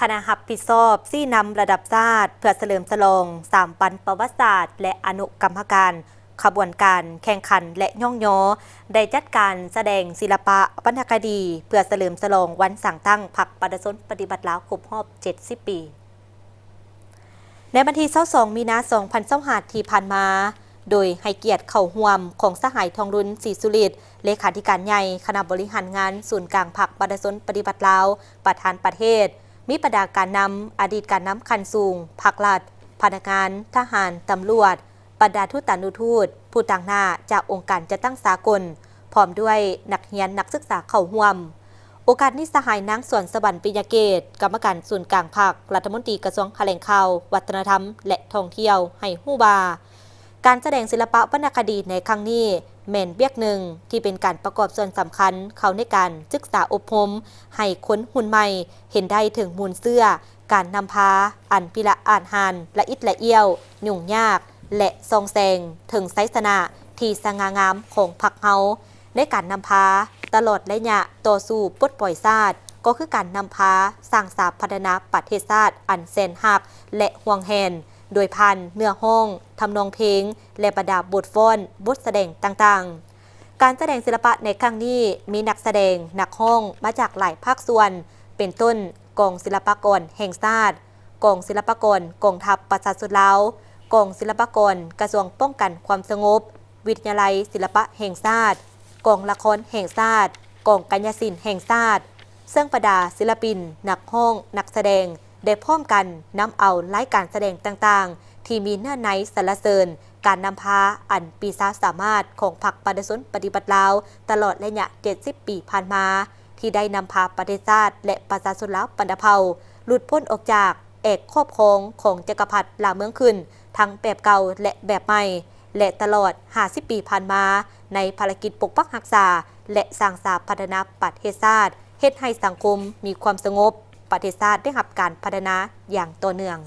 คณะรับผิดชอบซี่นำระดับชาติเพื่อเฉลิมฉลอง3ปันประวัติศาสตร์และอนุกรรมการขบวนการแข่งขันและย่องย้อได้จัดการแสดงศิลปะวรรณคดีเพื่อเฉลิมฉลองวันสั่งตั้งพรรคประชาชนปฏิบัติลาวครบรอบ70 ปีในวันที่22 มีนาคม 2025 ที่ผ่านมาโดยให้เกียรติเข้าร่วมของสหายทองรุ่นศรีสุฤทธิ์เลขาธิการใหญ่คณะบริหารงานศูนย์กลางพรรคประชาชนปฏิบัติลาวประธานประเทศมีประดาการนำอดีตการนำคันสูงภาครัฐพนักงานทหารตำรวจบรรดาทูตานุทูตผู้ต่างหน้าจากองค์การจัดตั้งสากลพร้อมด้วยนักเรียนนักศึกษาเข้าร่วมโอกาสนี้สหายนางสวนสวรรค์ปิยเกตกรรมการศูนย์กลางพรรครัฐมนตรีกระทรวงแถลงข่าววัฒนธรรมและท่องเที่ยวให้ฮู้ว่าการแสดงศิลปะวรรณคดีในครั้งนี้แม่นเบียกหนึ่งที่เป็นการประกอบส่วนสำคัญเข้าในการศึกษาอบรมให้คนหุ่นใหม่เห็นได้ถึงมูลเสื้อการนำพาอันพิละอ่านหานละอิดละเอี้ยวยุ่งยากและทรงแสงถึงไซสนะที่สง่างามของพรรคเฮาในการนำพาตลอดระยะต่อสู้ปลดปล่อยชาติก็คือการนำพาสร้างสาพัฒนาประเทศชาติอันแสนหักและห่วงแหนโดยพันเนื้อห้องทำนองเพลงและประดับบทฟ้อนบทแสดงต่างๆการแสดงศิลปะในครั้งนี้มีนักแสดงนักห้องมาจากหลายภาคส่วนเป็นต้นกองศิลปากรแห่งชาติกองศิลปากรกองทัพประชาชนลาวกองศิลปากรกระทรวงป้องกันความสงบวิทยาลัยศิลปะแห่งชาติกองละครแห่งชาติกองกัญญาศิลป์แห่งชาติซึ่งประดาศิลปินนักห้องนักแสดงได้พร้อมกันนำเอารายการแสดงต่างๆที่มีเนื้อในสรรเสริญการนำพาอันปีศาจสามารถของพรรคประชาชนปฏิบัติลาวตลอดระยะ70 ปีผ่านมาที่ได้นำพาประเทศชาติและประชาชนลาวปนเผ่าหลุดพ้นออกจากเอกครอบครองของจักรพรรดิลาวเมืองขึ้นทั้งแบบเก่าและแบบใหม่และตลอด50 ปีผ่านมาในภารกิจปกปักรักษาและสร้างสาพัฒนาประเทศชาติเฮ็ดให้สังคมมีความสงบประเทศชาติได้รับการพัฒนาอย่างต่อเนื่อง